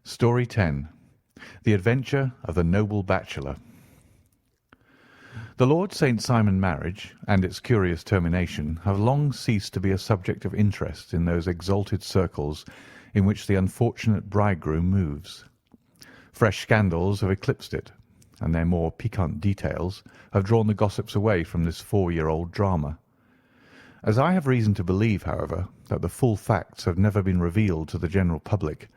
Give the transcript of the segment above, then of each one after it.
Story 10. The Adventure of the Noble Bachelor. The Lord St. Simon marriage and its curious termination have long ceased to be a subject of interest in those exalted circles in which the unfortunate bridegroom moves. Fresh scandals have eclipsed it, and their more piquant details have drawn the gossips away from this 4-year-old drama. As I have reason to believe, however, that the full facts have never been revealed to the general public,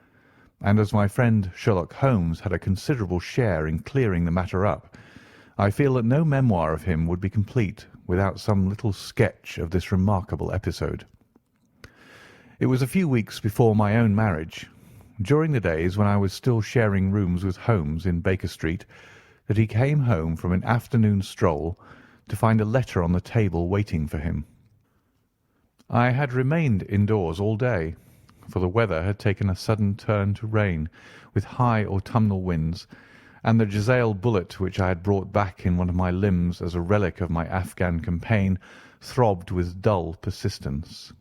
and as my friend Sherlock Holmes had a considerable share in clearing the matter up, I feel that no memoir of him would be complete without some little sketch of this remarkable episode. It was a few weeks before my own marriage, during the days when I was still sharing rooms with Holmes in Baker Street, that he came home from an afternoon stroll to find a letter on the table waiting for him. I had remained indoors all day, for the weather had taken a sudden turn to rain, with high autumnal winds, and the Jezail bullet which I had brought back in one of my limbs as a relic of my Afghan campaign throbbed with dull persistence.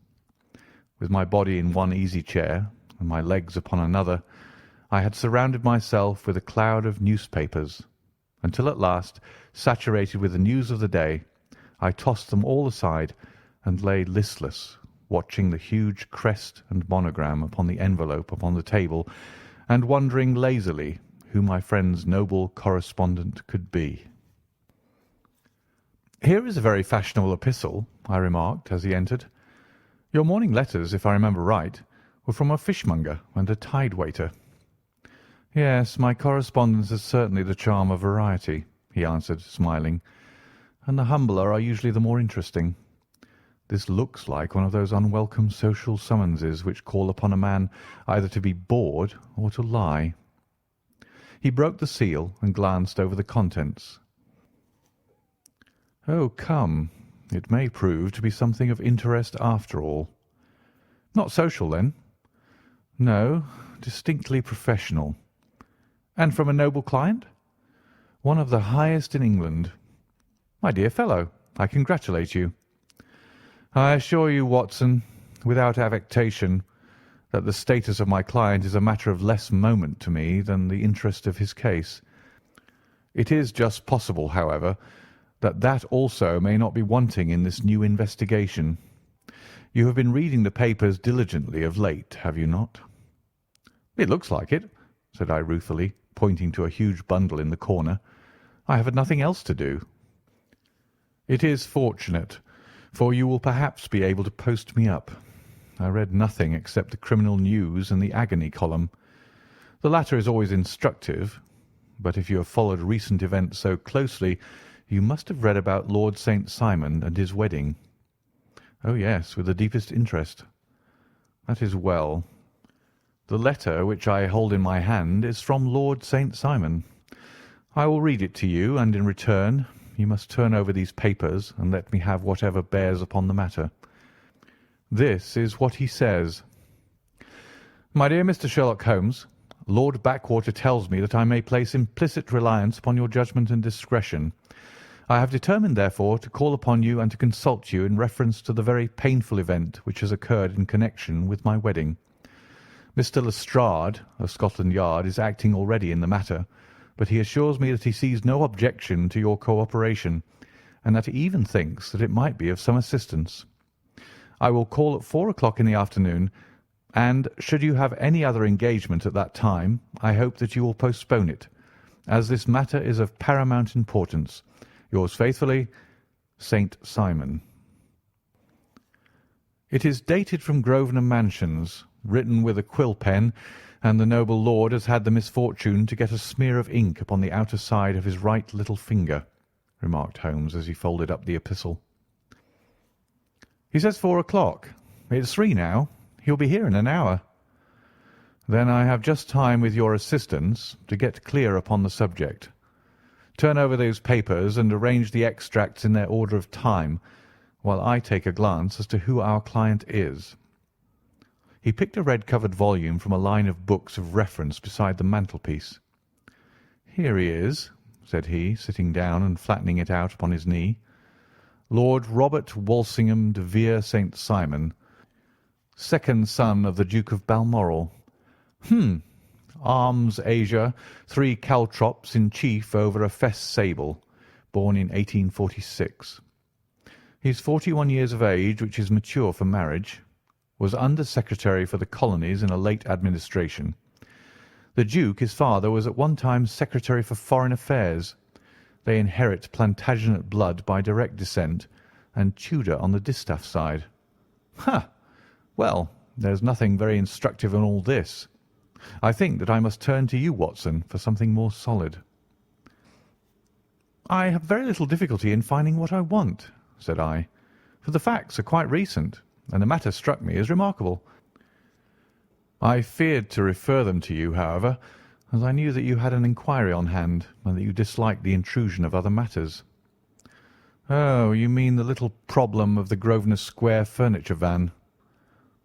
With my body in one easy chair and my legs upon another, I had surrounded myself with a cloud of newspapers, until at last, saturated with the news of the day, I tossed them all aside and lay listless, watching the huge crest and monogram upon the envelope upon the table, and wondering lazily who my friend's noble correspondent could be. "Here is a very fashionable epistle," I remarked as he entered. "Your morning letters, if I remember right, were from a fishmonger and a tide-waiter." "Yes, my correspondence is certainly the charm of variety," he answered, smiling, "and the humbler are usually the more interesting. This looks like one of those unwelcome social summonses which call upon a man either to be bored or to lie." He broke the seal and glanced over the contents. "Oh, come, it may prove to be something of interest after all." "Not social, then?" "No, distinctly professional." "And from a noble client?" "One of the highest in England." "My dear fellow, I congratulate you." "I assure you, Watson, without affectation, that the status of my client is a matter of less moment to me than the interest of his case. It is just possible, however, that also may not be wanting in this new investigation. You have been reading the papers diligently of late, have you not?" "It looks like it," said I ruefully, pointing to a huge bundle in the corner. "I have had nothing else to do." "It is fortunate, for you will perhaps be able to post me up. I read nothing except the criminal news and the agony column. The latter is always instructive, but if you have followed recent events so closely, you must have read about Lord St. Simon and his wedding." "Oh, yes, with the deepest interest." "That is well. The letter which I hold in my hand is from Lord St. Simon. I will read it to you, and in return you must turn over these papers and let me have whatever bears upon the matter. This is what he says: "My dear Mr. Sherlock Holmes, Lord Backwater tells me that I may place implicit reliance upon your judgment and discretion. I have determined, therefore, to call upon you and to consult you in reference to the very painful event which has occurred in connection with my wedding. Mr. Lestrade, of Scotland Yard, is acting already in the matter, but he assures me that he sees no objection to your cooperation, and that he even thinks that it might be of some assistance. I will call at 4 o'clock in the afternoon, and should you have any other engagement at that time, I hope that you will postpone it, as this matter is of paramount importance. Yours faithfully, St. Simon." It is dated from Grosvenor Mansions, written with a quill pen, and the noble lord has had the misfortune to get a smear of ink upon the outer side of his right little finger, remarked Holmes as he folded up the epistle. "He says 4 o'clock. It's 3 now. He'll be here in an hour." "Then I have just time, with your assistance, to get clear upon the subject. Turn over those papers and arrange the extracts in their order of time, while I take a glance as to who our client is." He picked a red-covered volume from a line of books of reference beside the mantelpiece. "Here he is," said he, sitting down and flattening it out upon his knee. "Lord Robert Walsingham de Vere St. Simon, second son of the Duke of Balmoral. arms azure, 3 caltrops in chief over a fess sable, born in 1846. He is 41 years of age, which is mature for marriage, was Under-Secretary for the Colonies in a late administration. The Duke, his father, was at one time Secretary for Foreign Affairs. They inherit Plantagenet blood by direct descent, and Tudor on the distaff side. Ha! Well, there's nothing very instructive in all this. I think that I must turn to you, Watson, for something more solid. I have very little difficulty in finding what I want, said I, for the facts are quite recent, and the matter struck me as remarkable. I feared to refer them to you, however, as I knew that you had an inquiry on hand, and that you disliked the intrusion of other matters. Oh, you mean the little problem of the Grosvenor Square furniture van.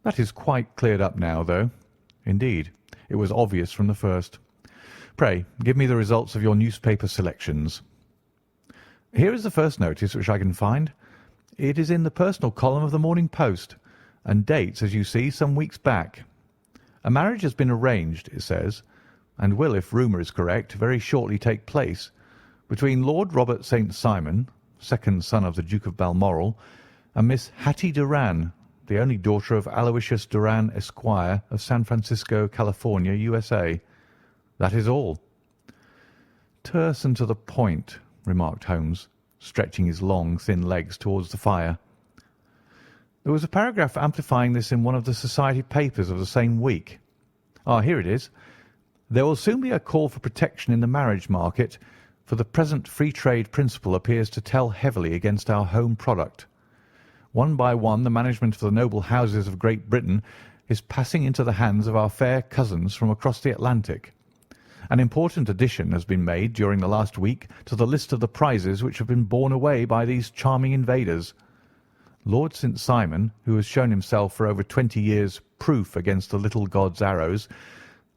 That is quite cleared up now, though. Indeed, it was obvious from the first. Pray, give me the results of your newspaper selections. Here is the first notice which I can find. It is in the personal column of the Morning Post, and dates, as you see, some weeks back. A marriage has been arranged, it says, and will, if rumour is correct, very shortly take place, between Lord Robert St. Simon, second son of the Duke of Balmoral, and Miss Hatty Doran, the only daughter of Aloysius Doran, Esquire, of San Francisco, California, USA. That is all. Terse and to the point, remarked Holmes, stretching his long, thin legs towards the fire. There was a paragraph amplifying this in one of the society papers of the same week. Here it is. There will soon be a call for protection in the marriage market, for the present free trade principle appears to tell heavily against our home product. One by one, the management of the noble houses of Great Britain is passing into the hands of our fair cousins from across the Atlantic. An important addition has been made during the last week to the list of the prizes which have been borne away by these charming invaders. Lord St. Simon, who has shown himself for over 20 years proof against the little god's arrows,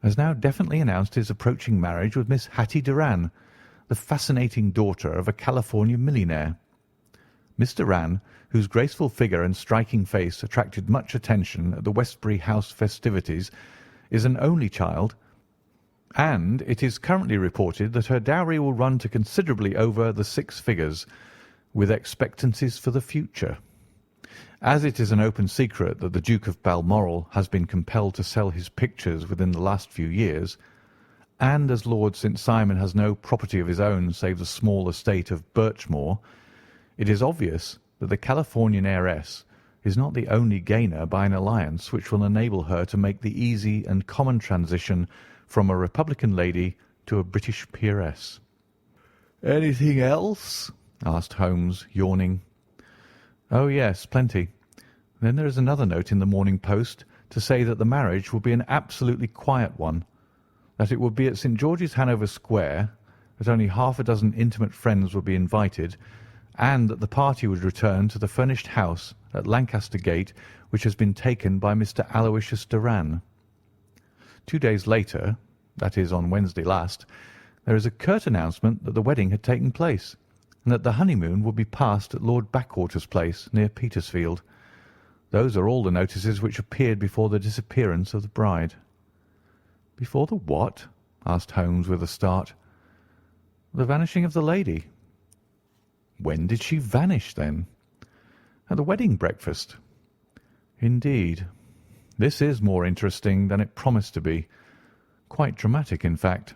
has now definitely announced his approaching marriage with Miss Hatty Doran, the fascinating daughter of a California millionaire. Miss Doran, whose graceful figure and striking face attracted much attention at the Westbury House festivities, is an only child, and it is currently reported that her dowry will run to considerably over the 6 figures, with expectancies for the future. As it is an open secret that the Duke of Balmoral has been compelled to sell his pictures within the last few years, and as Lord St. Simon has no property of his own save the small estate of Birchmoor, it is obvious that the Californian heiress is not the only gainer by an alliance which will enable her to make the easy and common transition from a Republican lady to a British peeress. "Anything else?" asked Holmes, yawning. "Oh, yes, plenty. Then there is another note in the Morning Post to say that the marriage will be an absolutely quiet one, that it will be at St. George's, Hanover Square, that only half a dozen intimate friends will be invited, and that the party would return to the furnished house at Lancaster Gate which has been taken by Mr. Aloysius Doran. 2 days later, that is on Wednesday last, there is a curt announcement that the wedding had taken place, and that the honeymoon would be passed at Lord Backwater's place near Petersfield. Those are all the notices which appeared before the disappearance of the bride." "Before the what?" asked Holmes with a start. "The vanishing of the lady." "When did she vanish, then?" "At the wedding breakfast." "Indeed. This is more interesting than it promised to be. Quite dramatic, in fact."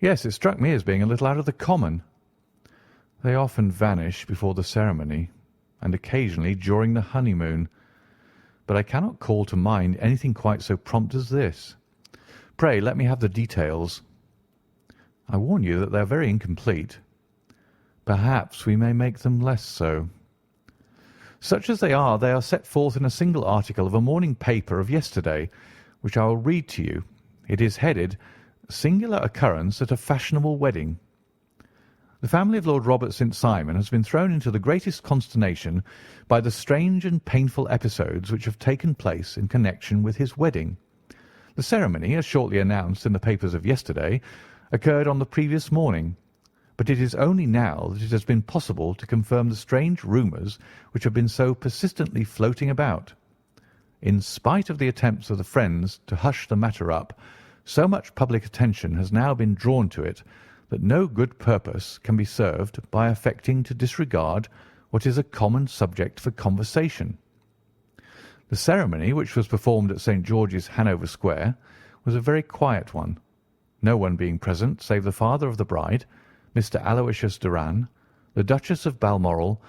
"Yes, it struck me as being a little out of the common." "They often vanish before the ceremony, and occasionally during the honeymoon. But I cannot call to mind anything quite so prompt as this. Pray let me have the details." "I warn you that they are very incomplete." "Perhaps we may make them less so." "Such as they are set forth in a single article of a morning paper of yesterday, which I will read to you. It is headed, 'Singular Occurrence at a Fashionable Wedding.' The family of Lord Robert St. Simon has been thrown into the greatest consternation by the strange and painful episodes which have taken place in connection with his wedding. The ceremony, as shortly announced in the papers of yesterday, occurred on the previous morning, but it is only now that it has been possible to confirm the strange rumours which have been so persistently floating about. In spite of the attempts of the friends to hush the matter up, So much public attention has now been drawn to it that no good purpose can be served by affecting to disregard what is a common subject for conversation. The ceremony, which was performed at St. George's, Hanover Square, was a very quiet one, no one being present save the father of the bride, Mr. Aloysius Doran, the Duchess of Balmoral,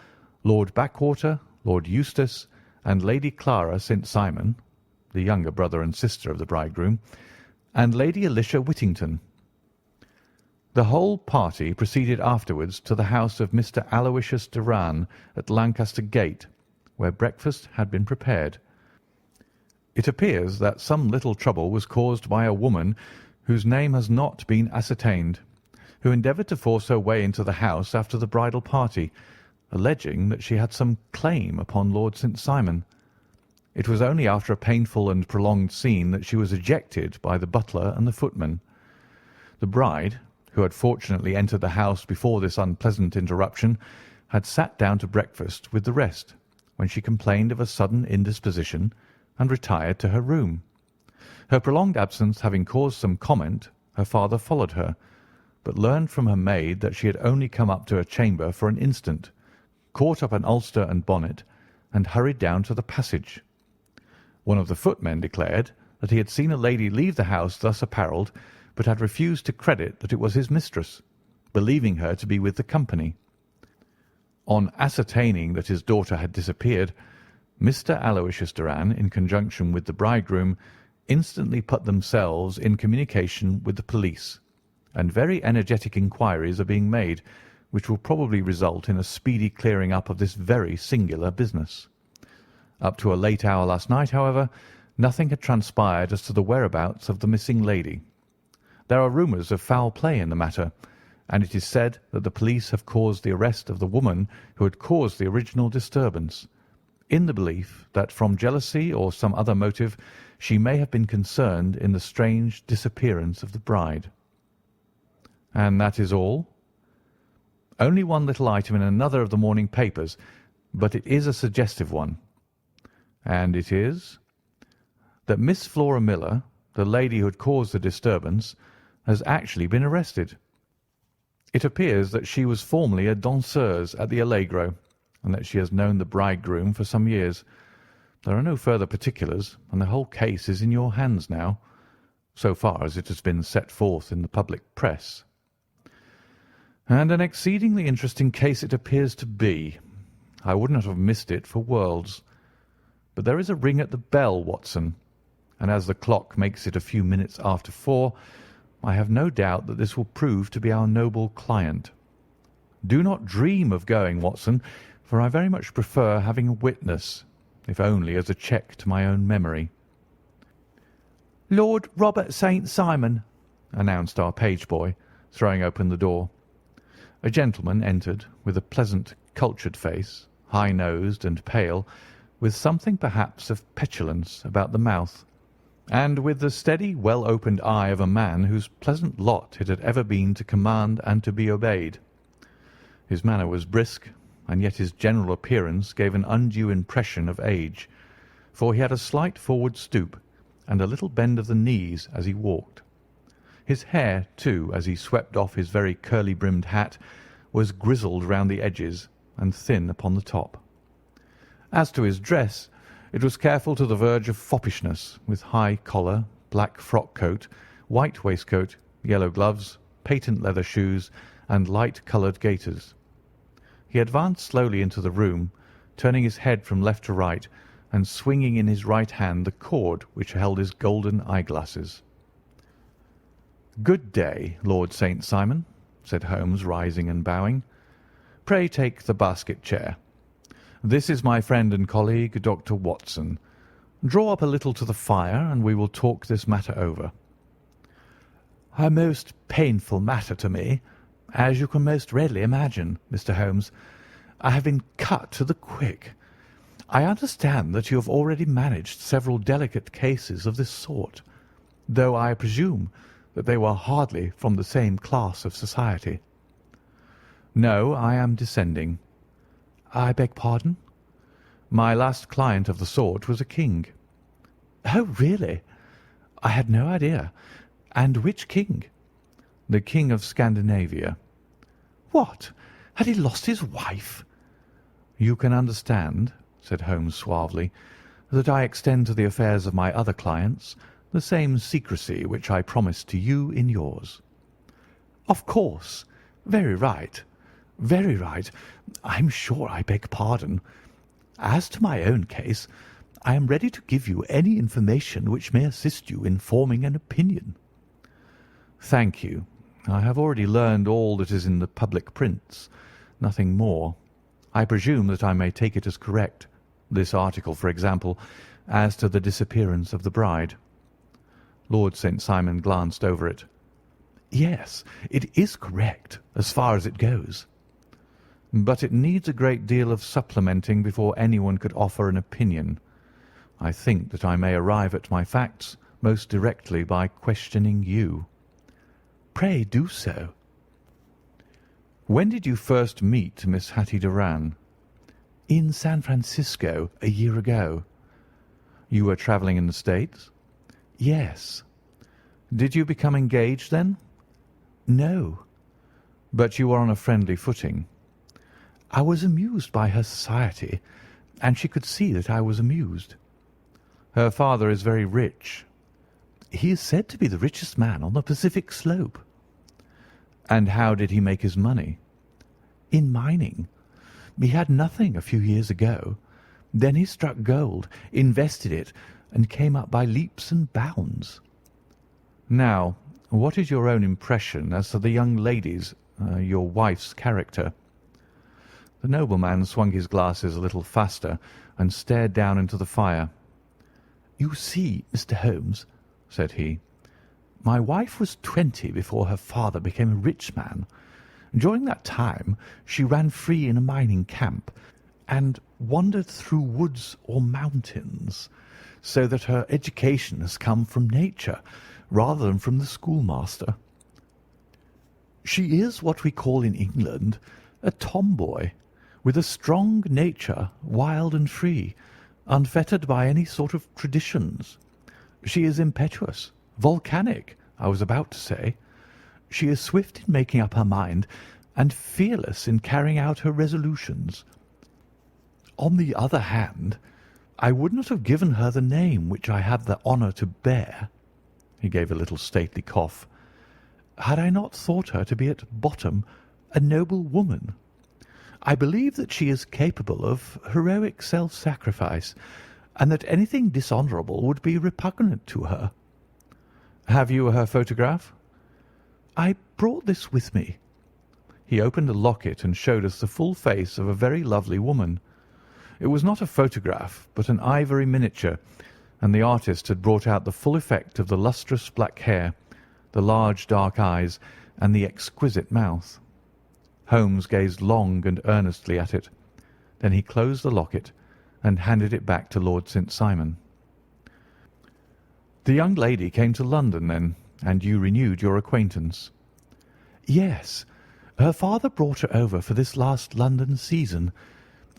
Lord Backwater, Lord Eustace, and Lady Clara St. Simon, the younger brother and sister of the bridegroom, and Lady Alicia Whittington. The whole party proceeded afterwards to the house of Mr. Aloysius Doran at Lancaster Gate, where breakfast had been prepared. It appears that some little trouble was caused by a woman whose name has not been ascertained, who endeavoured to force her way into the house after the bridal party, alleging that she had some claim upon Lord St. Simon. It was only after a painful and prolonged scene that she was ejected by the butler and the footman. The bride, who had fortunately entered the house before this unpleasant interruption, had sat down to breakfast with the rest, when she complained of a sudden indisposition and retired to her room. Her prolonged absence having caused some comment, her father followed her, but learned from her maid that she had only come up to her chamber for an instant, caught up an ulster and bonnet, and hurried down to the passage. One of the footmen declared that he had seen a lady leave the house thus apparelled, but had refused to credit that it was his mistress, believing her to be with the company. On ascertaining that his daughter had disappeared, Mr. Aloysius Doran, in conjunction with the bridegroom, instantly put themselves in communication with the police, and very energetic inquiries are being made, which will probably result in a speedy clearing up of this very singular business. Up to a late hour last night, however, nothing had transpired as to the whereabouts of the missing lady. There are rumours of foul play in the matter, and it is said that the police have caused the arrest of the woman who had caused the original disturbance, in the belief that from jealousy or some other motive she may have been concerned in the strange disappearance of the bride. And that is all? Only one little item in another of the morning papers, but it is a suggestive one. And it is that Miss Flora Miller, the lady who had caused the disturbance, has actually been arrested. It appears that she was formerly a danseuse at the Allegro, and that she has known the bridegroom for some years. There are no further particulars, and the whole case is in your hands now, so far as it has been set forth in the public press. And an exceedingly interesting case it appears to be. I would not have missed it for worlds. But there is a ring at the bell, Watson, and as the clock makes it a few minutes after 4, I have no doubt that this will prove to be our noble client. Do not dream of going, Watson, for I very much prefer having a witness, if only as a check to my own memory. "Lord Robert St. Simon," announced our page boy, throwing open the door. A gentleman entered with a pleasant, cultured face, high-nosed and pale, with something perhaps of petulance about the mouth, and with the steady, well-opened eye of a man whose pleasant lot it had ever been to command and to be obeyed. His manner was brisk, and yet his general appearance gave an undue impression of age, for he had a slight forward stoop and a little bend of the knees as he walked. His hair, too, as he swept off his very curly-brimmed hat, was grizzled round the edges and thin upon the top. As to his dress, it was careful to the verge of foppishness, with high collar, black frock-coat, white waistcoat, yellow gloves, patent leather shoes, and light-coloured gaiters. He advanced slowly into the room, turning his head from left to right, and swinging in his right hand the cord which held his golden eyeglasses. "Good day, Lord St. Simon," said Holmes, rising and bowing. "Pray take the basket chair. This is my friend and colleague, Dr. Watson. Draw up a little to the fire, and we will talk this matter over." "A most painful matter to me, as you can most readily imagine, Mr. Holmes. I have been cut to the quick. I understand that you have already managed several delicate cases of this sort, though I presume that they were hardly from the same class of society." "No, I am descending." "I beg pardon?" "My last client of the sort was a king." "Oh, really? I had no idea. And which king? The King of Scandinavia. What? Had he lost his wife? You can understand, said Holmes suavely, that I extend to the affairs of my other clients the same secrecy which I promised to you in yours. Of course. Very right. Very right. I'm sure I beg pardon. As to my own case, I am ready to give you any information which may assist you in forming an opinion. Thank you. I have already learned all that is in the public prints, nothing more. I presume that I may take it as correct, this article, for example, as to the disappearance of the bride. Lord St. Simon glanced over it. Yes, it is correct, as far as it goes. But it needs a great deal of supplementing before anyone could offer an opinion. I think that I may arrive at my facts most directly by questioning you. Pray do so. When did you first meet Miss Hatty Doran? In San Francisco, a year ago. You were travelling in the States? Yes. Did you become engaged then? No. But you were on a friendly footing. I was amused by her society, and she could see that I was amused. Her father is very rich. He is said to be the richest man on the Pacific slope. And how did he make his money? In mining. He had nothing a few years ago. Then he struck gold, invested it, and came up by leaps and bounds. Now, what is your own impression as to the young lady's, your wife's character? The nobleman swung his glasses a little faster and stared down into the fire. You see, Mr. Holmes, said he, my wife was 20 before her father became a rich man. During that time she ran free in a mining camp and wandered through woods or mountains, so that her education has come from nature rather than from the schoolmaster. She is what we call in England a tomboy, with a strong nature, wild and free, unfettered by any sort of traditions. She is impetuous, volcanic, I was about to say. She is swift in making up her mind, and fearless in carrying out her resolutions. On the other hand, I would not have given her the name which I have the honour to bear. He gave a little stately cough. Had I not thought her to be at bottom a noble woman. I believe that she is capable of heroic self-sacrifice, and that anything dishonourable would be repugnant to her. Have you her photograph? I brought this with me. He opened a locket and showed us the full face of a very lovely woman. It was not a photograph, but an ivory miniature, and the artist had brought out the full effect of the lustrous black hair, the large dark eyes, and the exquisite mouth. Holmes gazed long and earnestly at it. Then he closed the locket and handed it back to Lord St. Simon. The young lady came to London, then, and you renewed your acquaintance? Yes. Her father brought her over for this last London season.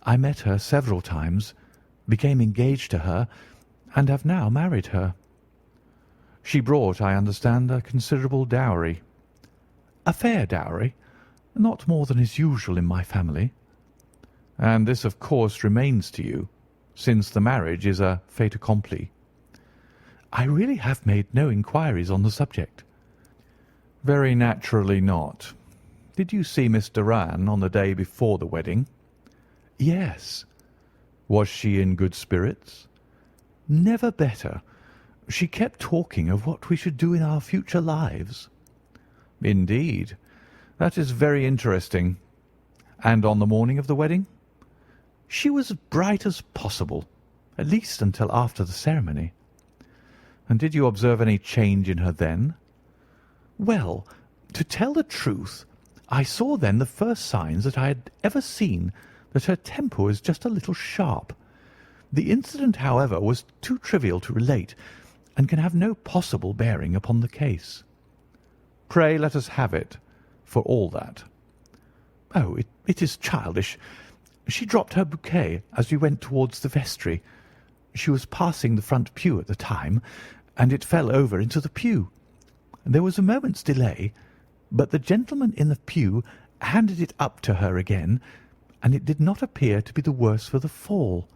I met her several times, became engaged to her, and have now married her. She brought, I understand, a considerable dowry. A fair dowry, not more than is usual in my family. And this, of course, remains to you, since the marriage is a fait accompli. I really have made no inquiries on the subject. Very naturally not. Did you see Miss Doran on the day before the wedding? Yes. Was she in good spirits? Never better. She kept talking of what we should do in our future lives. Indeed. That is very interesting. And on the morning of the wedding? She was as bright as possible, at least until after the ceremony. And did you observe any change in her then? Well, to tell the truth, I saw then the first signs that I had ever seen that her temper was just a little sharp. The incident, however, was too trivial to relate, and can have no possible bearing upon the case. Pray let us have it, for all that. Oh, it is childish. She dropped her bouquet as we went towards the vestry. She was passing the front pew at the time, and it fell over into the pew. There was a moment's delay, but the gentleman in the pew handed it up to her again, and it did not appear to be the worse for the fall.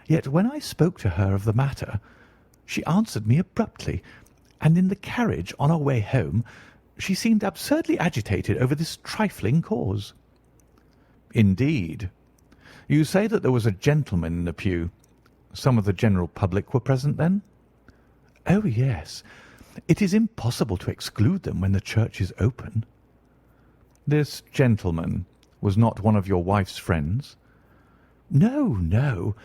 Yet when I spoke to her of the matter, she answered me abruptly, and in the carriage on our way home she seemed absurdly agitated over this trifling cause." "Indeed. You say that there was a gentleman in the pew. Some of the general public were present, then?" "Oh, yes. It is impossible to exclude them when the church is open." "This gentleman was not one of your wife's friends?" "No, no.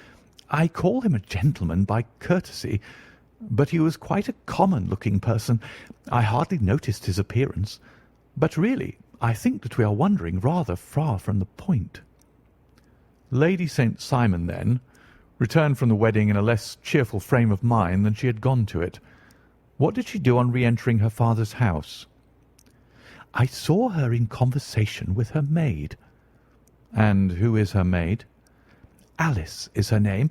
I call him a gentleman by courtesy, but he was quite a common-looking person. I hardly noticed his appearance. But really, I think that we are wandering rather far from the point." Lady St. Simon, then, returned from the wedding in a less cheerful frame of mind than she had gone to it. What did she do on re-entering her father's house? "I saw her in conversation with her maid." "And who is her maid?" "Alice is her name.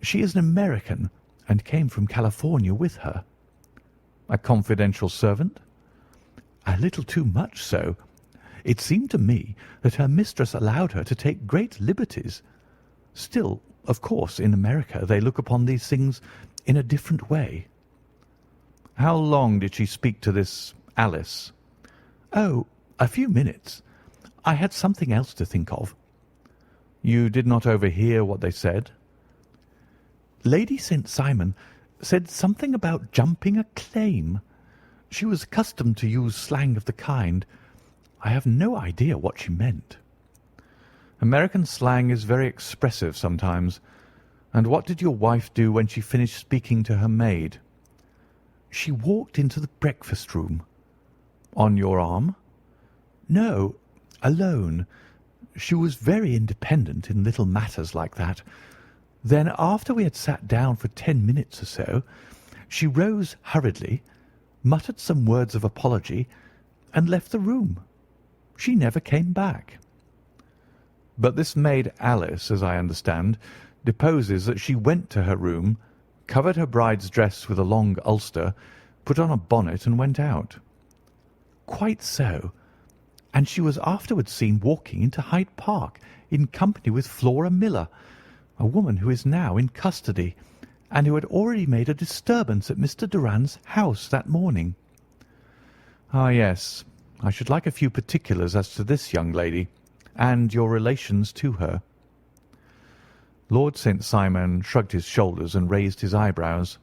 She is an American, and came from California with her." "A confidential servant?" "A little too much so. It seemed to me that her mistress allowed her to take great liberties. Still, of course, in America they look upon these things in a different way." "How long did she speak to this Alice?" "Oh, a few minutes. I had something else to think of." "You did not overhear what they said?" "Lady St. Simon said something about jumping a claim. She was accustomed to use slang of the kind. I have no idea what she meant." "American slang is very expressive sometimes. And what did your wife do when she finished speaking to her maid?" "She walked into the breakfast room." "On your arm?" "No, alone. She was very independent in little matters like that. Then, after we had sat down for 10 minutes or so, she rose hurriedly, muttered some words of apology, and left the room. She never came back." "But this maid Alice, as I understand, deposes that she went to her room, covered her bride's dress with a long ulster, put on a bonnet, and went out." "Quite so. And she was afterwards seen walking into Hyde Park in company with Flora Miller, a woman who is now in custody, and who had already made a disturbance at Mr. Doran's house that morning." "Ah, yes. I should like a few particulars as to this young lady, and your relations to her." Lord St. Simon shrugged his shoulders and raised his eyebrows.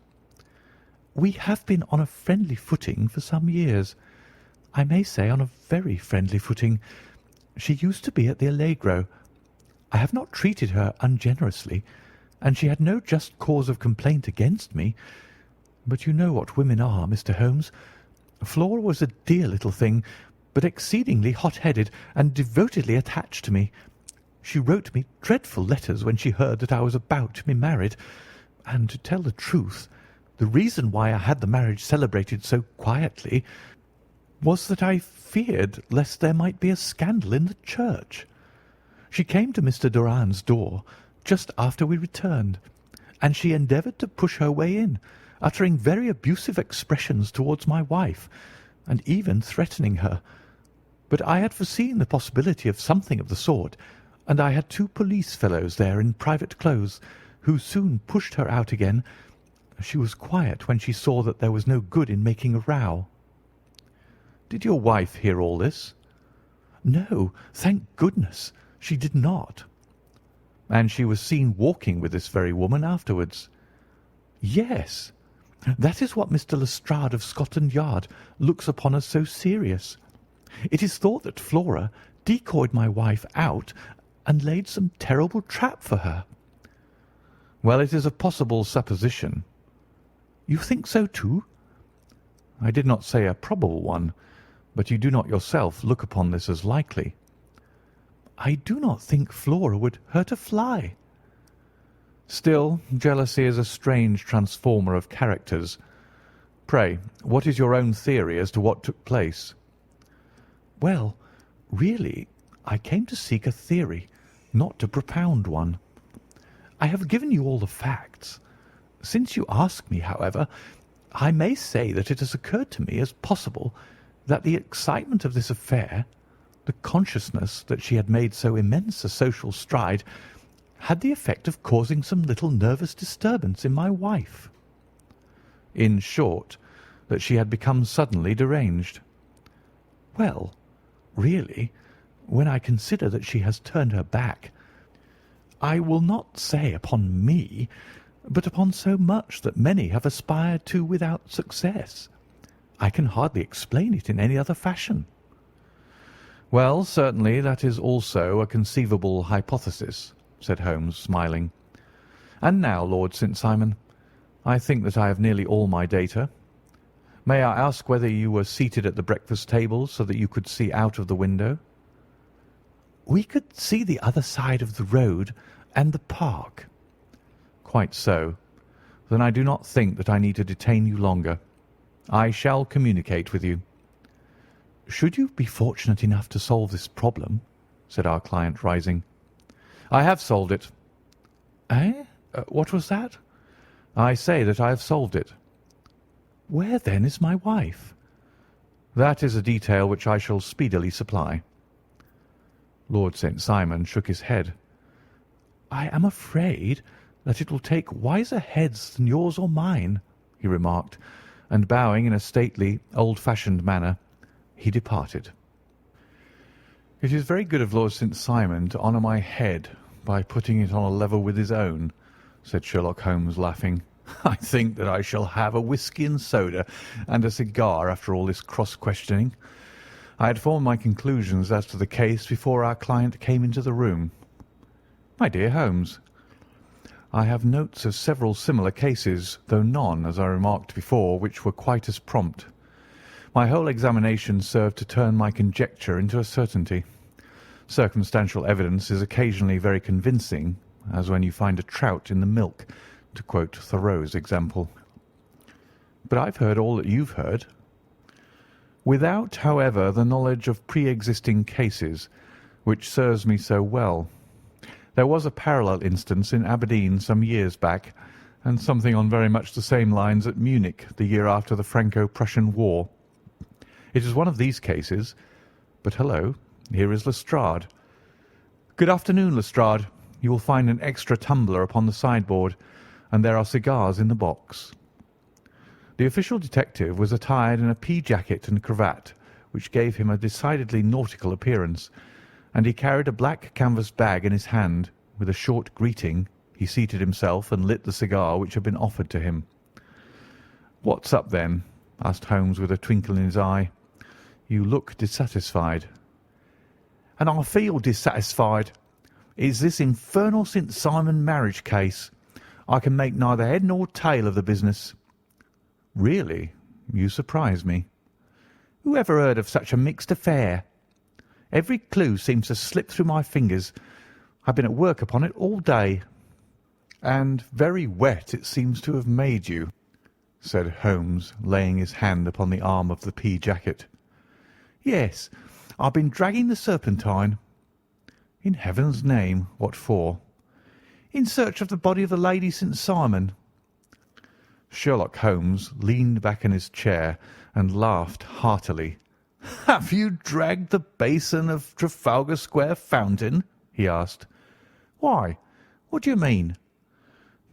"We have been on a friendly footing for some years. I may say on a very friendly footing. She used to be at the Allegro. I have not treated her ungenerously, and she had no just cause of complaint against me. But you know what women are, Mr. Holmes. Flora was a dear little thing, but exceedingly hot-headed and devotedly attached to me. She wrote me dreadful letters when she heard that I was about to be married, and, to tell the truth, the reason why I had the marriage celebrated so quietly was that I feared lest there might be a scandal in the church. She came to Mr. Doran's door just after we returned, and she endeavoured to push her way in, uttering very abusive expressions towards my wife, and even threatening her. But I had foreseen the possibility of something of the sort, and I had 2 police fellows there in private clothes, who soon pushed her out again. She was quiet when she saw that there was no good in making a row." "Did your wife hear all this?" "No, thank goodness, she did not." "And she was seen walking with this very woman afterwards?" "Yes. That is what Mr. Lestrade of Scotland Yard looks upon as so serious. It is thought that Flora decoyed my wife out and laid some terrible trap for her." "Well, it is a possible supposition." "You think so too?" "I did not say a probable one, but you do not yourself look upon this as likely." "I do not think Flora would hurt a fly." "Still, jealousy is a strange transformer of characters. Pray, what is your own theory as to what took place?" "Well, really, I came to seek a theory, not to propound one. I have given you all the facts. Since you ask me, however, I may say that it has occurred to me as possible that the excitement of this affair, the consciousness that she had made so immense a social stride, had the effect of causing some little nervous disturbance in my wife. In short, that she had become suddenly deranged. Well, really, when I consider that she has turned her back, I will not say upon me, but upon so much that many have aspired to without success, I can hardly explain it in any other fashion. Well, certainly that is also a conceivable hypothesis, said Holmes, smiling. And now, Lord St. Simon, I think that I have nearly all my data. May I ask whether you were seated at the breakfast table so that you could see out of the window? We could see the other side of the road and the park. Quite so. Then I do not think that I need to detain you longer. I shall communicate with you. Should you be fortunate enough to solve this problem, said our client, rising. I have solved it. Eh? What was that? I say that I have solved it. Where, then, is my wife? That is a detail which I shall speedily supply. Lord St. Simon shook his head. I am afraid that it will take wiser heads than yours or mine, he remarked, and bowing in a stately, old-fashioned manner, he departed. It is very good of Lord St. Simon to honour my head by putting it on a level with his own, said Sherlock Holmes, laughing. I think that I shall have a whisky and soda and a cigar after all this cross-questioning. I had formed my conclusions as to the case before our client came into the room. My dear Holmes, I have notes of several similar cases, though none, as I remarked before, which were quite as prompt. My whole examination served to turn my conjecture into a certainty. Circumstantial evidence is occasionally very convincing, as when you find a trout in the milk, to quote Thoreau's example. But I've heard all that you've heard. Without, however, the knowledge of pre-existing cases, which serves me so well. There was a parallel instance in Aberdeen some years back, and something on very much the same lines at Munich the year after the Franco-Prussian War. It is one of these cases. But hello, here is Lestrade. Good afternoon, Lestrade. You will find an extra tumbler upon the sideboard, and there are cigars in the box. The official detective was attired in a pea jacket and cravat, which gave him a decidedly nautical appearance, and he carried a black canvas bag in his hand. With a short greeting, he seated himself and lit the cigar which had been offered to him. "What's up, then?" asked Holmes with a twinkle in his eye. "You look dissatisfied." "And I feel dissatisfied. It's this infernal St. Simon marriage case. I can make neither head nor tail of the business." "Really? You surprise me." "Who ever heard of such a mixed affair? Every clue seems to slip through my fingers. I've been at work upon it all day." "And very wet it seems to have made you," said Holmes, laying his hand upon the arm of the pea jacket. "Yes, I've been dragging the Serpentine." "In heaven's name, what for?" "In search of the body of the Lady St. Simon." Sherlock Holmes leaned back in his chair and laughed heartily. "Have you dragged the basin of Trafalgar Square fountain?" he asked. "Why? What do you mean?"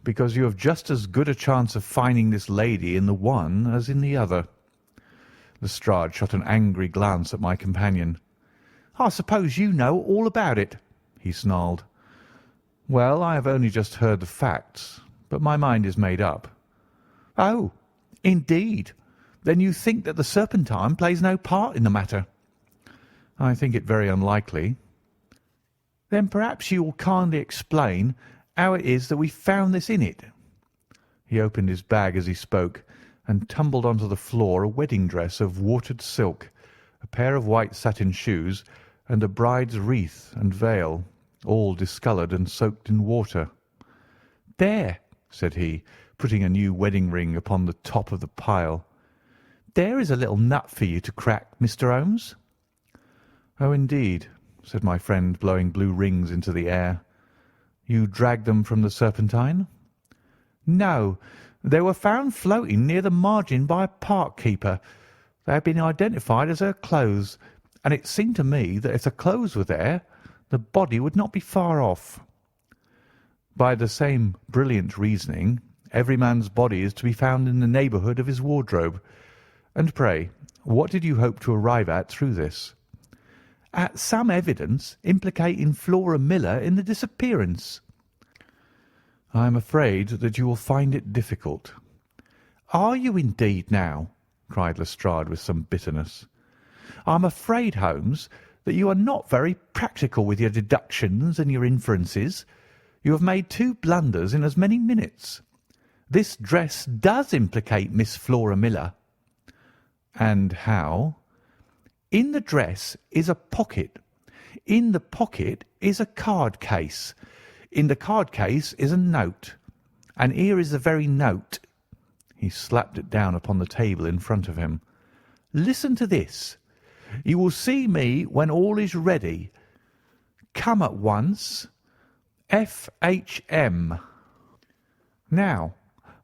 "Because you have just as good a chance of finding this lady in the one as in the other." Lestrade shot an angry glance at my companion. "I suppose you know all about it," he snarled. "Well, I have only just heard the facts, but my mind is made up." "Oh, indeed. Then you think that the Serpentine plays no part in the matter?" "I think it very unlikely." "Then perhaps you will kindly explain how it is that we found this in it." He opened his bag as he spoke, and tumbled onto the floor a wedding dress of watered silk, a pair of white satin shoes, and a bride's wreath and veil, all discoloured and soaked in water. "There," said he, putting a new wedding ring upon the top of the pile. "There is a little nut for you to crack, Mr. Holmes." "Oh, indeed," said my friend, blowing blue rings into the air. "You dragged them from the Serpentine?" "No, They were found floating near the margin by a park keeper. They had been identified as her clothes, and it seemed to me that if the clothes were there, the body would not be far off. By the same brilliant reasoning, every man's body is to be found in the neighbourhood of his wardrobe. And pray, what did you hope to arrive at through this?" "At some evidence implicating Flora Miller in the disappearance." "I am afraid that you will find it difficult." "Are you indeed now?" cried Lestrade with some bitterness. "I am afraid, Holmes, that you are not very practical with your deductions and your inferences. You have made 2 blunders in as many minutes. This dress does implicate Miss Flora Miller." "And how?" "In the dress is a pocket. In the pocket is a card case. In the card case is a note. And here is the very note." He slapped it down upon the table in front of him. "Listen to this. 'You will see me when all is ready. Come at once. F.H.M.' Now,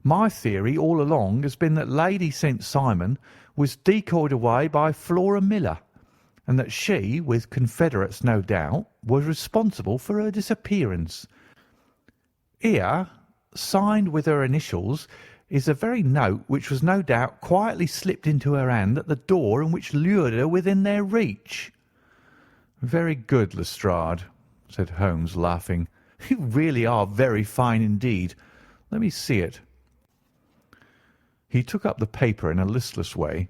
my theory all along has been that Lady St. Simon was decoyed away by Flora Miller, and that she, with confederates no doubt, was responsible for her disappearance. Here, signed with her initials, is the very note which was no doubt quietly slipped into her hand at the door and which lured her within their reach." "Very good, Lestrade," said Holmes, laughing. "You really are very fine indeed. Let me see it." He took up the paper in a listless way,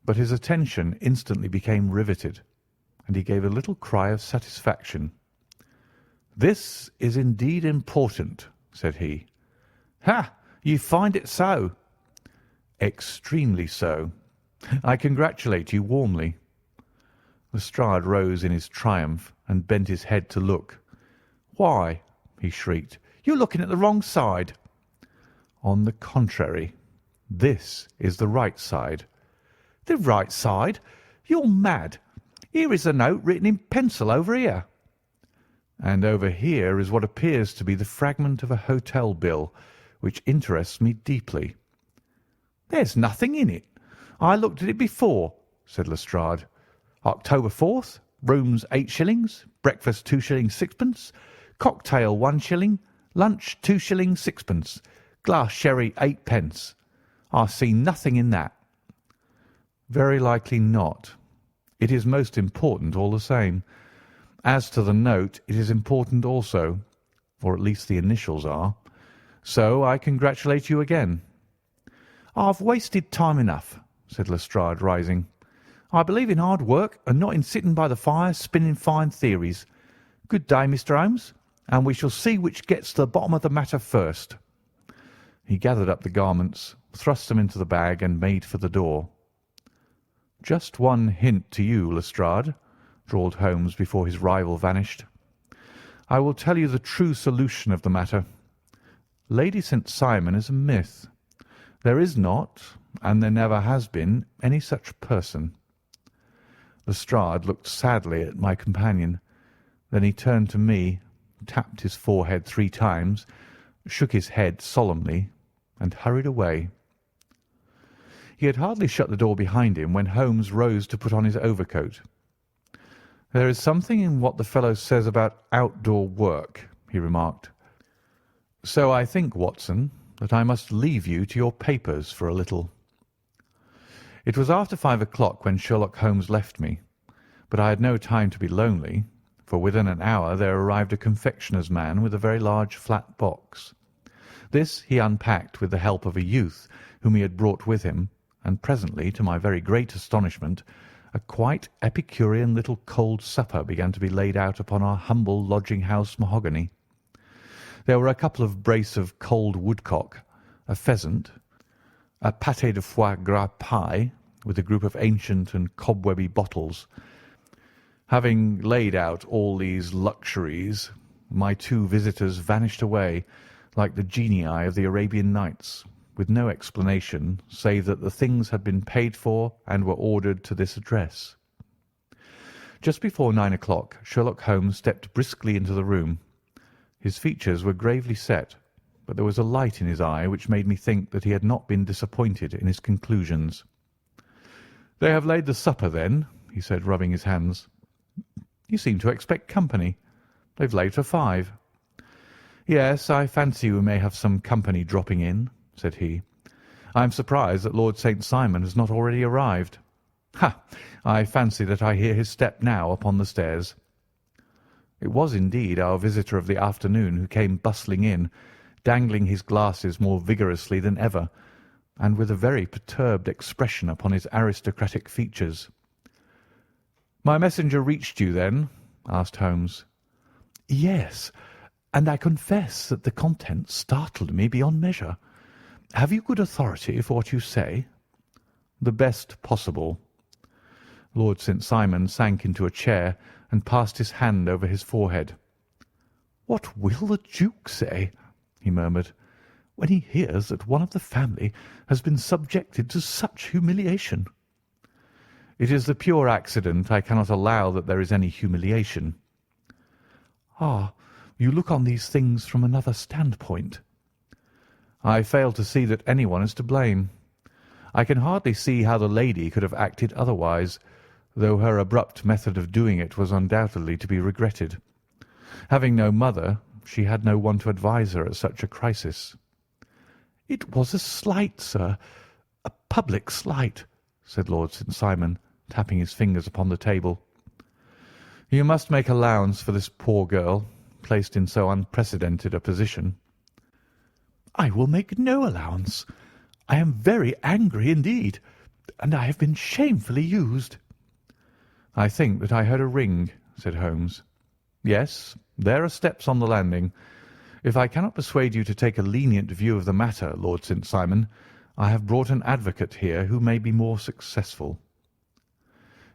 but his attention instantly became riveted, and he gave a little cry of satisfaction. "This is indeed important," said he. "Ha! You find it so?" "Extremely so. I congratulate you warmly." Lestrade rose in his triumph and bent his head to look. "Why," he shrieked, "you're looking at the wrong side." "On the contrary, this is the right side." "The right side? You're mad. Here is the note written in pencil over here." "And over here is what appears to be the fragment of a hotel bill, which interests me deeply." "There's nothing in it. I looked at it before," said Lestrade. "October 4th, rooms 8 shillings, breakfast 2 shillings 6pence, cocktail 1 shilling, lunch 2 shillings 6pence, glass sherry 8 pence. I see nothing in that." "Very likely not. It is most important all the same. As to the note, it is important also, or at least the initials are. So I congratulate you again." "I've wasted time enough," said Lestrade, rising. "I believe in hard work and not in sitting by the fire spinning fine theories. Good day, Mr. Holmes, and we shall see which gets to the bottom of the matter first." He gathered up the garments, thrust them into the bag, and made for the door. "Just one hint to you, Lestrade," drawled Holmes before his rival vanished. "I will tell you the true solution of the matter. Lady St. Simon is a myth. There is not, and there never has been, any such person." Lestrade looked sadly at my companion. Then he turned to me, tapped his forehead 3 times, shook his head solemnly, and hurried away. He had hardly shut the door behind him when Holmes rose to put on his overcoat. "There is something in what the fellow says about outdoor work," he remarked. "So I think, Watson, that I must leave you to your papers for a little." It was after 5 o'clock when Sherlock Holmes left me, but I had no time to be lonely, for within an hour there arrived a confectioner's man with a very large flat box. This he unpacked with the help of a youth whom he had brought with him, and presently, to my very great astonishment, a quite epicurean little cold supper began to be laid out upon our humble lodging-house mahogany. There were a couple of brace of cold woodcock, a pheasant, a pâté de foie gras pie, with a group of ancient and cobwebby bottles. Having laid out all these luxuries, my 2 visitors vanished away, like the genii of the Arabian Nights, with no explanation save that the things had been paid for and were ordered to this address. Just before 9 o'clock, Sherlock Holmes stepped briskly into the room. His features were gravely set, but there was a light in his eye which made me think that he had not been disappointed in his conclusions. "They have laid the supper, then?" he said, rubbing his hands. "You seem to expect company. They've laid for 5. "Yes, I fancy we may have some company dropping in," said he. "I am surprised that Lord St. Simon has not already arrived. Ha! I fancy that I hear his step now upon the stairs." It was indeed our visitor of the afternoon who came bustling in, dangling his glasses more vigorously than ever, and with a very perturbed expression upon his aristocratic features. "My messenger reached you, then?" asked Holmes. "Yes, and I confess that the contents startled me beyond measure. Have you good authority for what you say?" "The best possible." Lord St. Simon sank into a chair and passed his hand over his forehead. "What will the Duke say," he murmured, "when he hears that one of the family has been subjected to such humiliation?" "It is the pure accident. I cannot allow that there is any humiliation." "Ah, you look on these things from another standpoint." "I fail to see that anyone is to blame. I can hardly see how the lady could have acted otherwise, though her abrupt method of doing it was undoubtedly to be regretted. Having no mother, she had no one to advise her at such a crisis." "It was a slight, sir, a public slight," said Lord St. Simon, tapping his fingers upon the table. "You must make allowance for this poor girl, placed in so unprecedented a position." "I will make no allowance. I am very angry indeed, and I have been shamefully used." "I think that I heard a ring," said Holmes. "Yes, there are steps on the landing. If I cannot persuade you to take a lenient view of the matter, Lord St. Simon, I have brought an advocate here who may be more successful."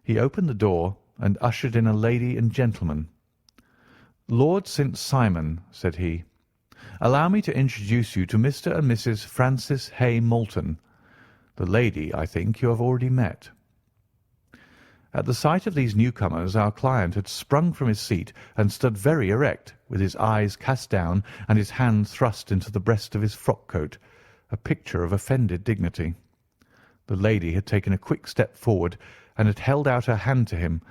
He opened the door and ushered in a lady and gentleman. "Lord St. Simon," said he, "allow me to introduce you to Mr. and Mrs. Francis Hay Moulton. The lady, I think, you have already met." At the sight of these newcomers our client had sprung from his seat and stood very erect, with his eyes cast down and his hand thrust into the breast of his frock-coat, a picture of offended dignity. The lady had taken a quick step forward and had held out her hand to him,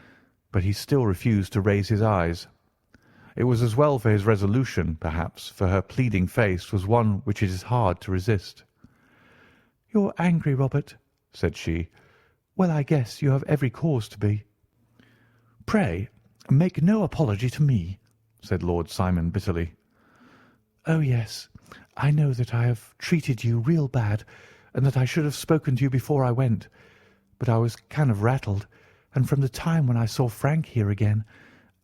but he still refused to raise his eyes. It was as well for his resolution, perhaps, for her pleading face was one which it is hard to resist. "You're angry, Robert," said she. "Well, I guess you have every cause to be." "Pray, make no apology to me," said Lord Simon bitterly. "Oh, yes, I know that I have treated you real bad, and that I should have spoken to you before I went, but I was kind of rattled, and from the time when I saw Frank here again,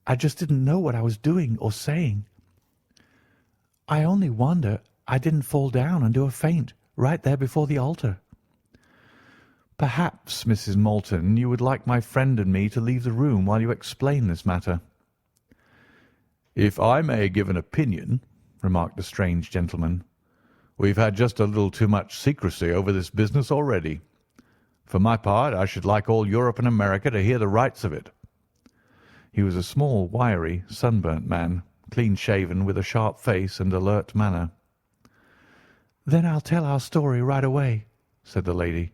I just didn't know what I was doing or saying. I only wonder I didn't fall down and do a faint right there before the altar." "Perhaps, Mrs. Moulton, you would like my friend and me to leave the room while you explain this matter." "If I may give an opinion," remarked the strange gentleman, "we've had just a little too much secrecy over this business already. For my part, I should like all Europe and America to hear the rights of it." He was a small, wiry, sunburnt man, clean-shaven, with a sharp face and alert manner. "Then I'll tell our story right away," said the lady.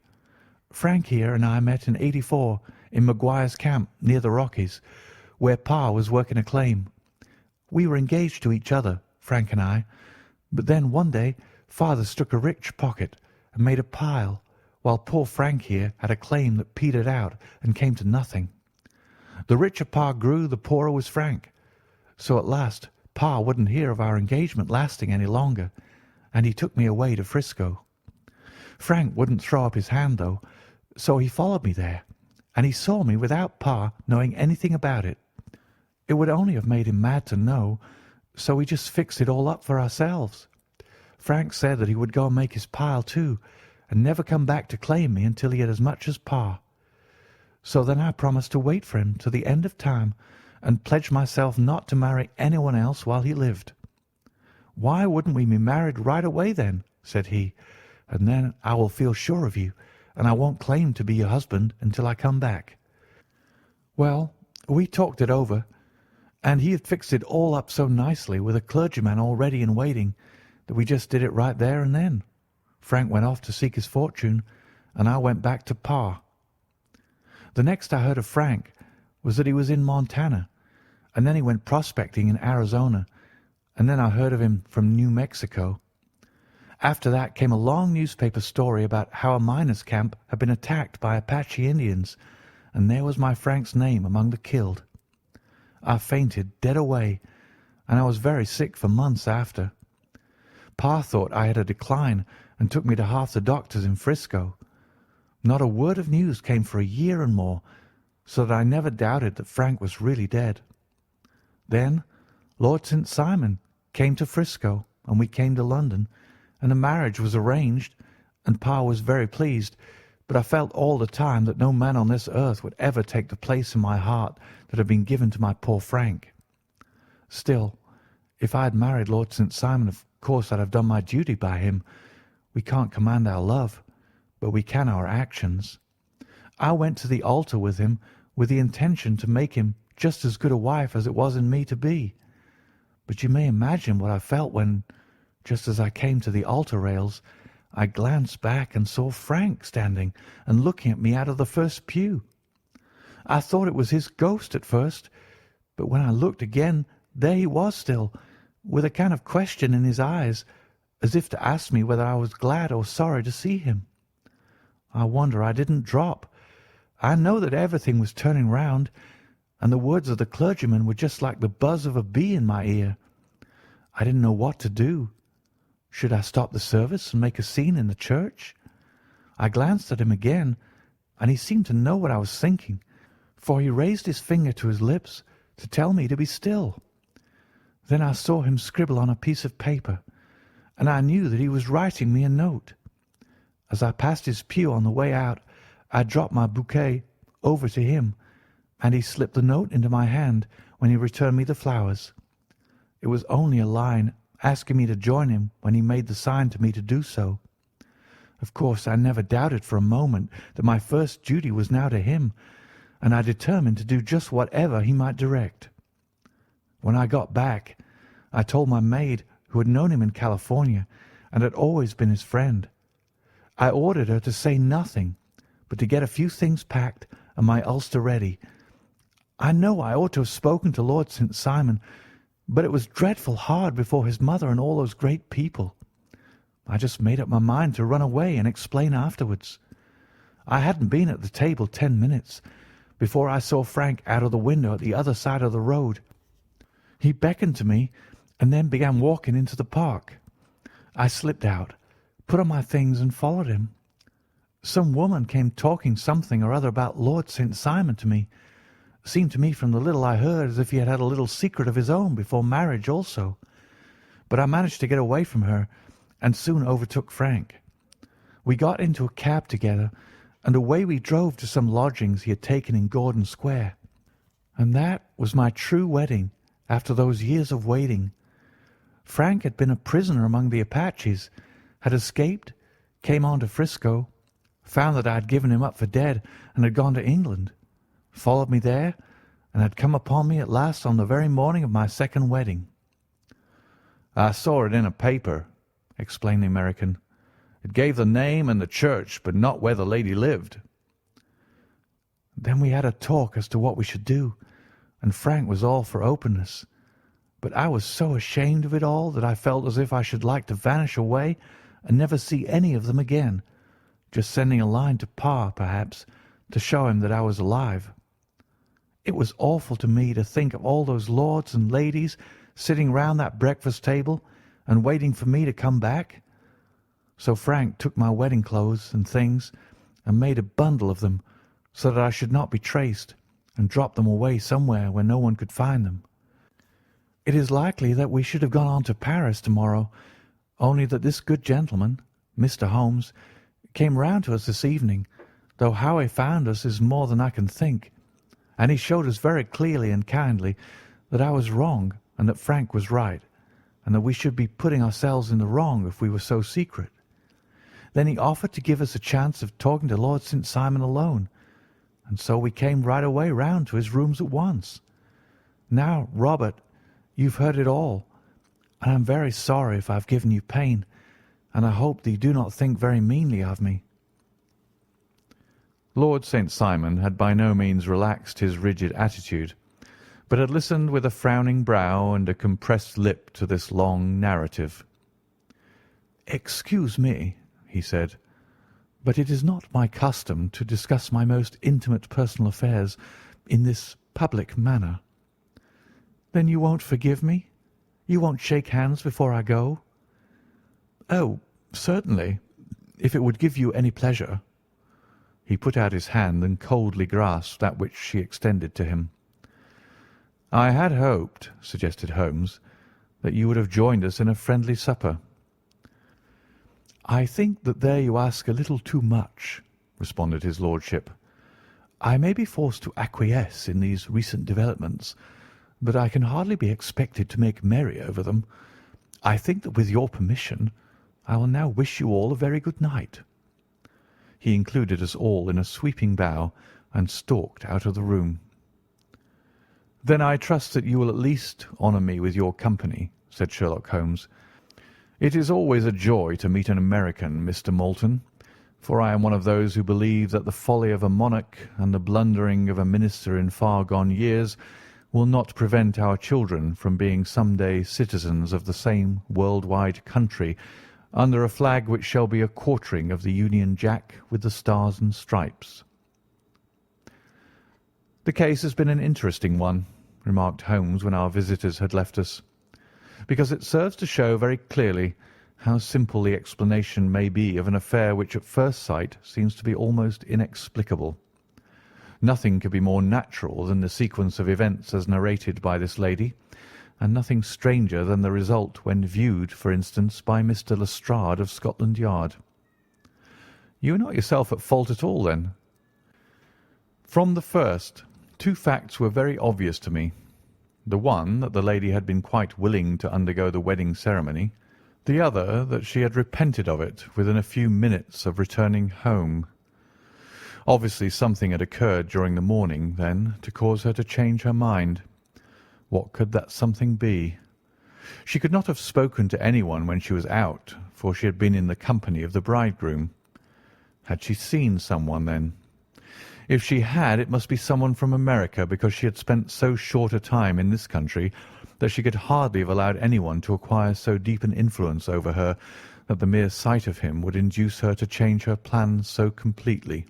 "Frank here and I met in '84 in Maguire's camp near the Rockies, where Pa was working a claim. We were engaged to each other, Frank and I, but then one day Father struck a rich pocket and made a pile, while poor Frank here had a claim that petered out and came to nothing. The richer Pa grew, the poorer was Frank. So at last Pa wouldn't hear of our engagement lasting any longer, and he took me away to Frisco. Frank wouldn't throw up his hand, though, so he followed me there, and he saw me without Pa knowing anything about it. It would only have made him mad to know, so we just fixed it all up for ourselves. Frank said that he would go and make his pile too, and never come back to claim me until he had as much as Pa. So then I promised to wait for him to the end of time, and pledged myself not to marry anyone else while he lived. 'Why wouldn't we be married right away then?' said he, 'and then I will feel sure of you, and I won't claim to be your husband until I come back.' Well, we talked it over, and he had fixed it all up so nicely with a clergyman all ready and waiting that we just did it right there and then. Frank went off to seek his fortune, and I went back to Pa. The next I heard of Frank was that he was in Montana, and then he went prospecting in Arizona, and then I heard of him from New Mexico. After that came a long newspaper story about how a miners' camp had been attacked by Apache Indians, and there was my Frank's name among the killed. I fainted dead away, and I was very sick for months after. Pa thought I had a decline and took me to half the doctors in Frisco. Not a word of news came for a year and more, so that I never doubted that Frank was really dead. Then Lord St. Simon came to Frisco, and we came to London, and a marriage was arranged, and Pa was very pleased, but I felt all the time that no man on this earth would ever take the place in my heart that had been given to my poor Frank. Still, if I had married Lord St. Simon, of course I'd have done my duty by him. We can't command our love, but we can our actions. I went to the altar with him with the intention to make him just as good a wife as it was in me to be. But you may imagine what I felt when, just as I came to the altar rails, I glanced back and saw Frank standing and looking at me out of the first pew. I thought it was his ghost at first, but when I looked again, there he was still, with a kind of question in his eyes, as if to ask me whether I was glad or sorry to see him. I wonder I didn't drop. I know that everything was turning round, and the words of the clergyman were just like the buzz of a bee in my ear. I didn't know what to do. Should I stop the service and make a scene in the church? I glanced at him again, and he seemed to know what I was thinking, for he raised his finger to his lips to tell me to be still. Then I saw him scribble on a piece of paper, and I knew that he was writing me a note. As I passed his pew on the way out, I dropped my bouquet over to him, and he slipped the note into my hand when he returned me the flowers. It was only a line asking me to join him when he made the sign to me to do so. Of course, I never doubted for a moment that my first duty was now to him, and I determined to do just whatever he might direct. When I got back, I told my maid, who had known him in California and had always been his friend. I ordered her to say nothing, but to get a few things packed and my ulster ready. I know I ought to have spoken to Lord St. Simon, but it was dreadful hard before his mother and all those great people. I just made up my mind to run away and explain afterwards. I hadn't been at the table 10 minutes before I saw Frank out of the window at the other side of the road. He beckoned to me and then began walking into the park. I slipped out, put on my things, and followed him. Some woman came talking something or other about Lord St. Simon to me. Seemed to me from the little I heard as if he had had a little secret of his own before marriage also. But I managed to get away from her and soon overtook Frank. We got into a cab together, and away we drove to some lodgings he had taken in Gordon Square. And that was my true wedding after those years of waiting. Frank had been a prisoner among the Apaches, had escaped, came on to Frisco, found that I had given him up for dead and had gone to England, followed me there, and had come upon me at last on the very morning of my second wedding. "I saw it in a paper," explained the American. "It gave the name and the church, but not where the lady lived." Then we had a talk as to what we should do, and Frank was all for openness. But I was so ashamed of it all that I felt as if I should like to vanish away and never see any of them again, just sending a line to Pa, perhaps, to show him that I was alive. It was awful to me to think of all those lords and ladies sitting round that breakfast table and waiting for me to come back. So Frank took my wedding clothes and things and made a bundle of them so that I should not be traced, and dropped them away somewhere where no one could find them. It is likely that we should have gone on to Paris tomorrow, only that this good gentleman, Mr. Holmes, came round to us this evening, though how he found us is more than I can think, and he showed us very clearly and kindly that I was wrong and that Frank was right, and that we should be putting ourselves in the wrong if we were so secret. Then he offered to give us a chance of talking to Lord St. Simon alone, and so we came right away round to his rooms at once. Now, Robert, you've heard it all. and I am very sorry if I have given you pain, and I hope that you do not think very meanly of me." Lord St. Simon had by no means relaxed his rigid attitude, but had listened with a frowning brow and a compressed lip to this long narrative. "Excuse me," he said, "but it is not my custom to discuss my most intimate personal affairs in this public manner." "Then you won't forgive me? You won't shake hands before I go?" "Oh, certainly, if it would give you any pleasure." He put out his hand and coldly grasped that which she extended to him. "I had hoped," suggested Holmes, "that you would have joined us in a friendly supper." "I think that there you ask a little too much," responded his lordship. "I may be forced to acquiesce in these recent developments, but I can hardly be expected to make merry over them. I think that with your permission I will now wish you all a very good night." He included us all in a sweeping bow and stalked out of the room. "Then I trust that you will at least honour me with your company," said Sherlock Holmes. "It is always a joy to meet an American, Mr. Moulton, for I am one of those who believe that the folly of a monarch and the blundering of a minister in far-gone years will not prevent our children from being some day citizens of the same world-wide country under a flag which shall be a quartering of the Union Jack with the stars and stripes." "The case has been an interesting one," remarked Holmes when our visitors had left us, "because it serves to show very clearly how simple the explanation may be of an affair which at first sight seems to be almost inexplicable. Nothing could be more natural than the sequence of events as narrated by this lady, and nothing stranger than the result when viewed, for instance, by Mr. Lestrade of Scotland Yard." "You are not yourself at fault at all, then?" "From the first, two facts were very obvious to me. The one, that the lady had been quite willing to undergo the wedding ceremony. The other, that she had repented of it within a few minutes of returning home. Obviously something had occurred during the morning, then, to cause her to change her mind. What could that something be? She could not have spoken to anyone when she was out, for she had been in the company of the bridegroom. Had she seen someone, then? If she had, it must be someone from America, because she had spent so short a time in this country that she could hardly have allowed anyone to acquire so deep an influence over her that the mere sight of him would induce her to change her plans so completely.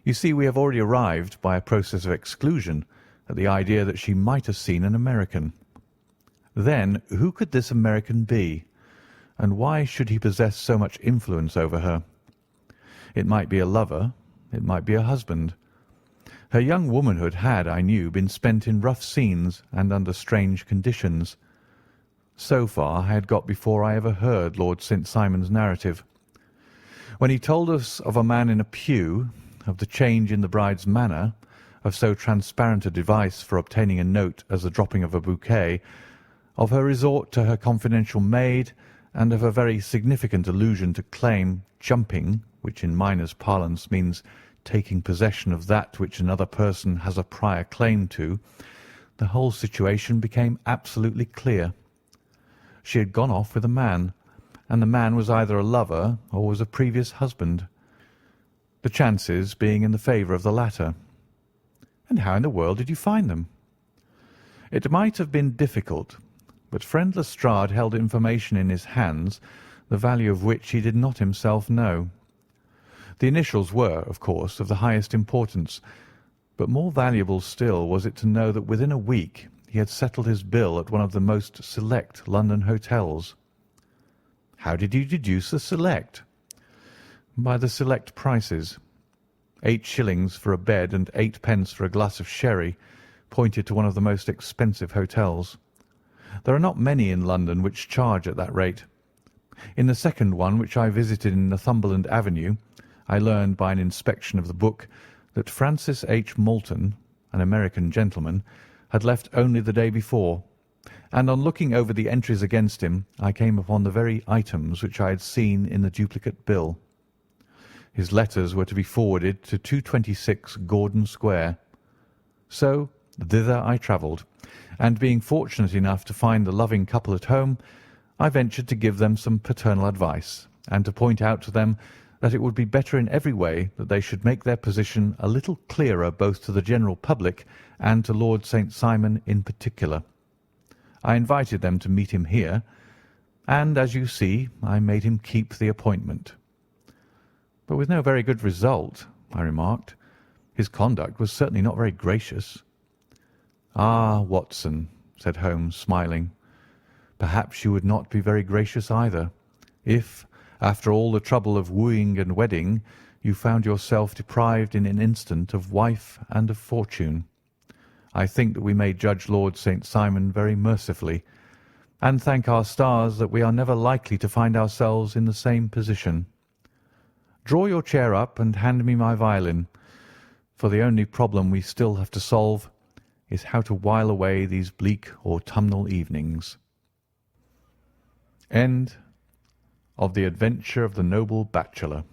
You see, we have already arrived, by a process of exclusion, at the idea that she might have seen an American. Then, who could this American be, and why should he possess so much influence over her? It might be a lover, it might be a husband. Her young womanhood had, I knew, been spent in rough scenes and under strange conditions. So far I had got before I ever heard Lord St. Simon's narrative. When he told us of a man in a pew, of the change in the bride's manner, of so transparent a device for obtaining a note as the dropping of a bouquet, of her resort to her confidential maid, and of a very significant allusion to claim jumping, which in miners' parlance means taking possession of that which another person has a prior claim to, the whole situation became absolutely clear. She had gone off with a man, and the man was either a lover or was a previous husband, the chances being in the favour of the latter. And how in the world did you find them? It might have been difficult, but friend Lestrade held information in his hands, the value of which he did not himself know. The initials were, of course, of the highest importance, but more valuable still was it to know that within a week he had settled his bill at one of the most select London hotels. How did you deduce the select? By the select prices. 8 shillings for a bed and 8 pence for a glass of sherry pointed to one of the most expensive hotels. There are not many in London which charge at that rate. In the second one, which I visited in Northumberland Avenue, I learned by an inspection of the book that Francis H. Moulton, an American gentleman, had left only the day before, and on looking over the entries against him I came upon the very items which I had seen in the duplicate bill. His letters were to be forwarded to 226 Gordon Square. So thither I travelled, and being fortunate enough to find the loving couple at home, I ventured to give them some paternal advice, and to point out to them that it would be better in every way that they should make their position a little clearer both to the general public and to Lord St. Simon in particular. I invited them to meet him here, and, as you see, I made him keep the appointment. But with no very good result, I remarked. His conduct was certainly not very gracious. "Ah, Watson," said Holmes, smiling, "perhaps you would not be very gracious either, if, after all the trouble of wooing and wedding, you found yourself deprived in an instant of wife and of fortune. I think that we may judge Lord St. Simon very mercifully, and thank our stars that we are never likely to find ourselves in the same position. Draw your chair up and hand me my violin, for the only problem we still have to solve is how to while away these bleak autumnal evenings." End of The Adventure of the Noble Bachelor.